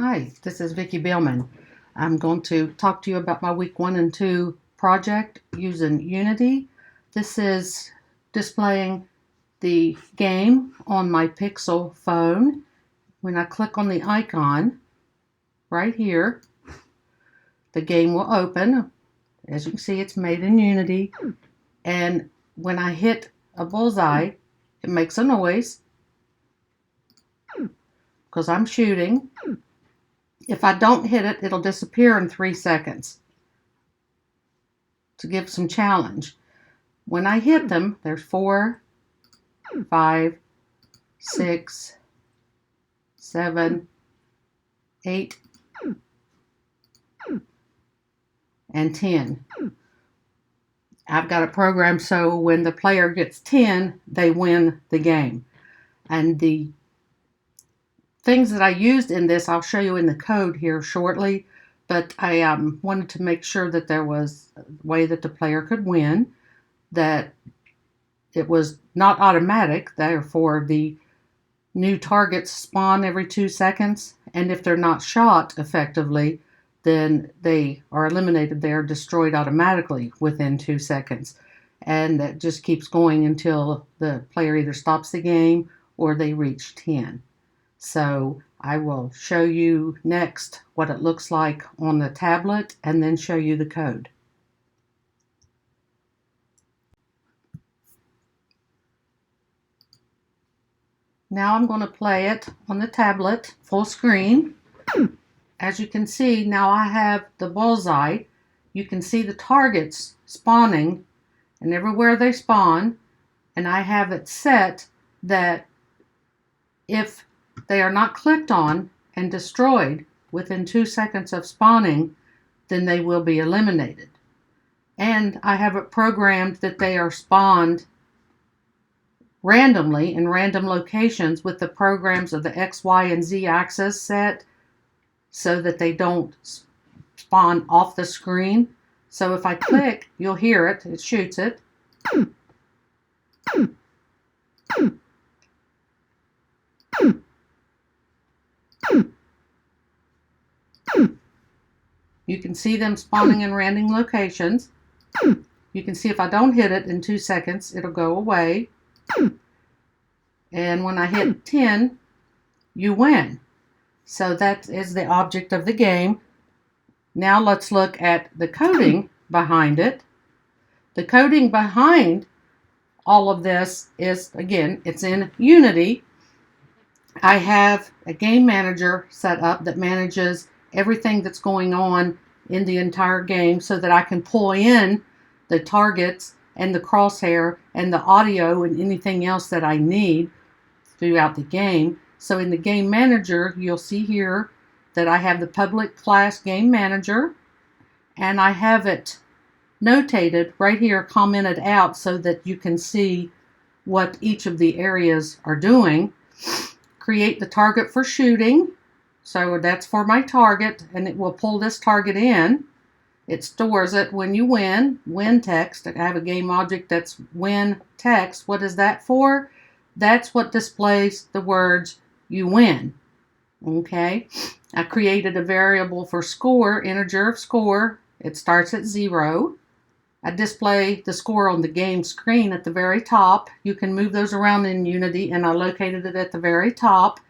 Hi, this is Vicki Bealman. I'm going to talk to you about my week 1 and 2 project using Unity. This is displaying the game on my Pixel phone. When I click on the icon right here, the game will open. As you can see, it's made in Unity. And when I hit a bullseye, it makes a noise because I'm shooting. If I don't hit it, it'll disappear in 3 seconds to give some challenge. When I hit them, there's 4, 5, 6, 7, 8, and 10. I've got it programmed so when the player gets 10, they win the game. And the things that I used in this, I'll show you in the code here shortly, but I wanted to make sure that there was a way that the player could win, that it was not automatic, therefore the new targets spawn every 2 seconds, and if they're not shot effectively, then they are eliminated. They are destroyed automatically within 2 seconds. And that just keeps going until the player either stops the game or they reach 10. So I will show you next what it looks like on the tablet and then show you the code. Now I'm going to play it on the tablet full screen. As you can see, now I have the bullseye. You can see the targets spawning and everywhere they spawn, and I have it set that if they are not clicked on and destroyed within 2 seconds of spawning, then they will be eliminated. And I have it programmed that they are spawned randomly in random locations with the programs of the X, Y, and Z axis set so that they don't spawn off the screen. So if I click, you'll hear it. It shoots it. You can see them spawning in random locations. You can see if I don't hit it in 2 seconds, it'll go away. And when I hit 10, you win. So that is the object of the game. Now let's look at the coding behind it. The coding behind all of this is, again, it's in Unity. I have a game manager set up that manages everything that's going on in the entire game so that I can pull in the targets and the crosshair and the audio and anything else that I need throughout the game. So in the game manager, you'll see here that I have the public class game manager, and I have it notated right here, commented out so that you can see what each of the areas are doing. Create the target for shooting. So that's for my target, and it will pull this target in. It stores it when you win. Win text. I have a game object that's win text. What is that for? That's what displays the words you win. Okay. I created a variable for score, integer of score. It starts at 0. I display the score on the game screen at the very top. You can move those around in Unity, and I located it at the very top.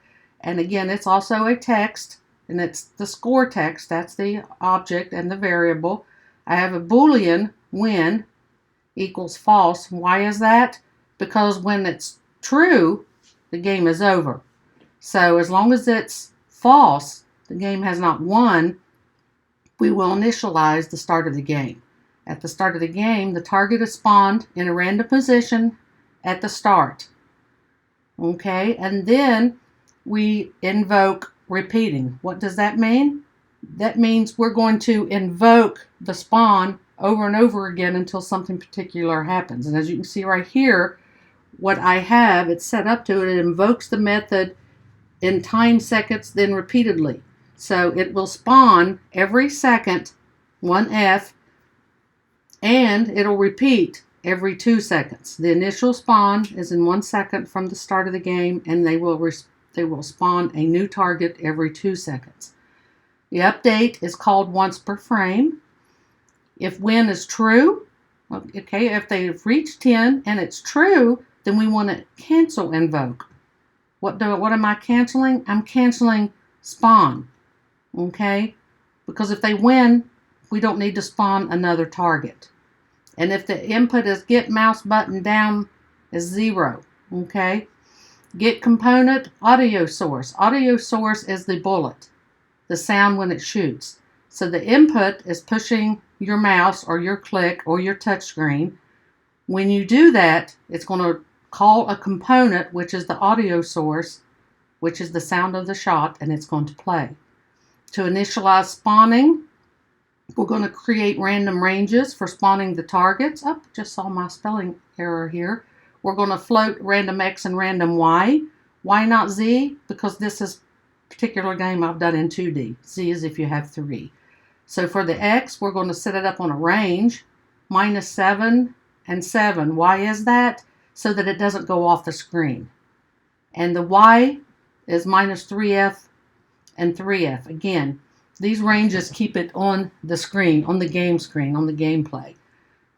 And again, it's also a text, and it's the score text. That's the object and the variable. I have a Boolean, win equals false. Why is that? Because when it's true, the game is over. So as long as it's false, the game has not won, we will initialize the start of the game. At the start of the game, the target is spawned in a random position at the start. Okay, and then we invoke repeating. What does that mean? That means we're going to invoke the spawn over and over again until something particular happens. And as you can see right here, what I have, it's set up to it invokes the method in time seconds, then repeatedly. So it will spawn every second, 1F, and it'll repeat every 2 seconds. The initial spawn is in 1 second from the start of the game, and they will spawn a new target every 2 seconds. The update is called once per frame. If when is true, okay, if they've reached 10 and it's true, then we want to cancel invoke. What am I canceling? I'm canceling spawn, okay? Because if they win, we don't need to spawn another target. And if the input is get mouse button down is 0, okay? Get component, audio source. Audio source is the bullet, the sound when it shoots. So the input is pushing your mouse or your click or your touch screen. When you do that, it's going to call a component, which is the audio source, which is the sound of the shot, and it's going to play. To initialize spawning, we're going to create random ranges for spawning the targets. Oh, just saw my spelling error here. We're going to float random X and random Y. Why not Z? Because this is a particular game I've done in 2D. Z is if you have 3. So for the X, we're going to set it up on a range, -7 and 7. Why is that? So that it doesn't go off the screen. And the Y is -3F and 3F. Again, these ranges keep it on the screen, on the game screen, on the gameplay.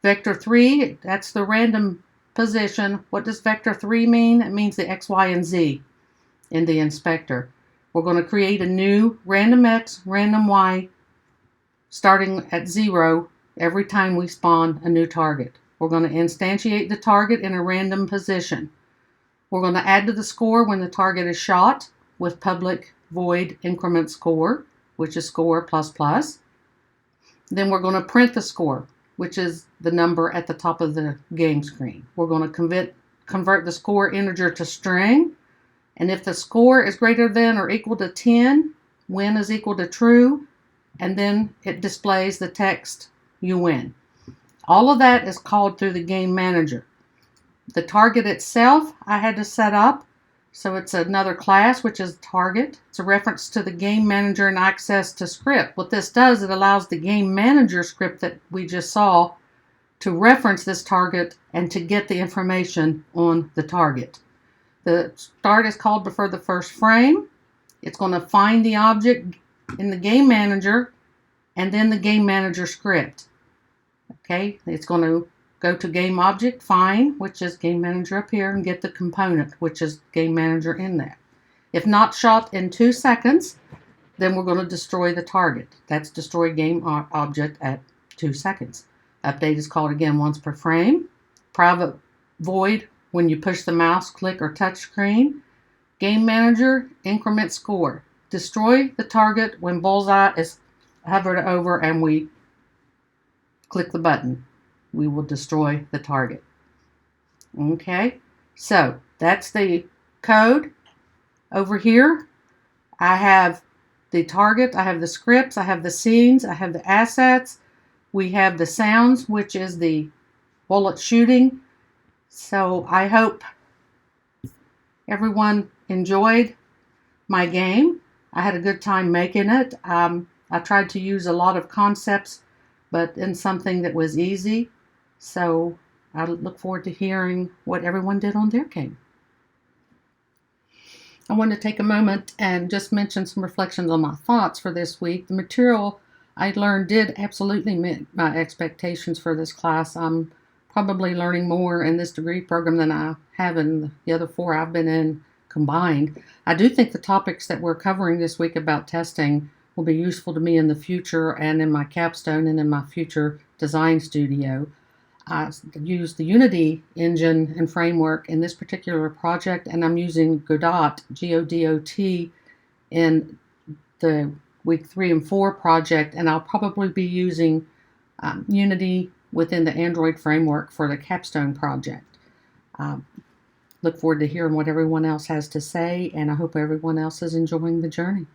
Vector 3, that's the random position. What does vector 3 mean? It means the X, Y, and Z in the inspector. We're going to create a new random X, random Y, starting at 0 every time we spawn a new target. We're going to instantiate the target in a random position. We're going to add to the score when the target is shot with public void increment score, which is score ++. Then we're going to print the score, which is the number at the top of the game screen. We're going to convert the score integer to string. And if the score is greater than or equal to 10, win is equal to true, and then it displays the text, you win. All of that is called through the game manager. The target itself I had to set up, so it's another class, which is target. It's a reference to the game manager and access to script. What this does, it allows the game manager script that we just saw to reference this target and to get the information on the target. The start is called before the first frame. It's going to find the object in the game manager and then the game manager script. Okay, it's going to go to game object, find, which is game manager up here, and get the component, which is game manager in there. If not shot in 2 seconds, then we're going to destroy the target. That's destroy game object at 2 seconds. Update is called again once per frame. Private void when you push the mouse, click, or touch screen. Game manager, increment score. Destroy the target when bullseye is hovered over and we click the button. We will destroy the target. Okay, so that's the code. Over here, I have the target, I have the scripts, I have the scenes, I have the assets. We have the sounds, which is the bullet shooting. So I hope everyone enjoyed my game. I had a good time making it. I tried to use a lot of concepts, but in something that was easy. So I look forward to hearing what everyone did on their game. I want to take a moment and just mention some reflections on my thoughts for this week. The material I learned did absolutely meet my expectations for this class. I'm probably learning more in this degree program than I have in the other 4 I've been in combined. I do think the topics that we're covering this week about testing will be useful to me in the future and in my capstone and in my future design studio. I use the Unity engine and framework in this particular project, and I'm using Godot, G-O-D-O-T, in the week 3 and 4 project, and I'll probably be using Unity within the Android framework for the capstone project. Look forward to hearing what everyone else has to say, and I hope everyone else is enjoying the journey.